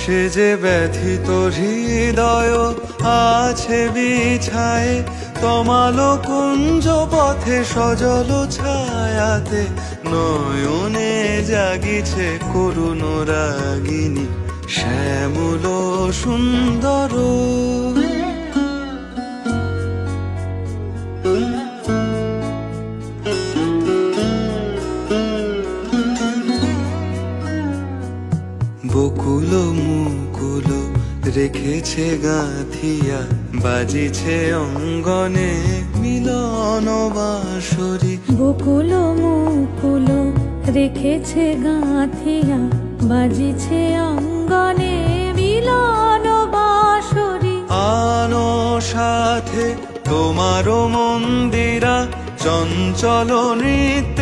সে যে ব্যথিত হৃদয় আছে বিছায়ে, তমালো কুঞ্জ পথে সজল ছায়াতে নয়নে জাগিছে করুণ রাগিনী শ্যামল সুন্দর। বকুল মুকুল রেখেছে গাঁথিয়া, বাজিছে অঙ্গনে মিলন বাঁশরি। বকুল মুকুল রেখেছে গাঁথিয়া, বাজিছে অঙ্গনে মিলন বাঁশরি। আনো সাথে তোমারও মন্দিরা চঞ্চল নৃত্য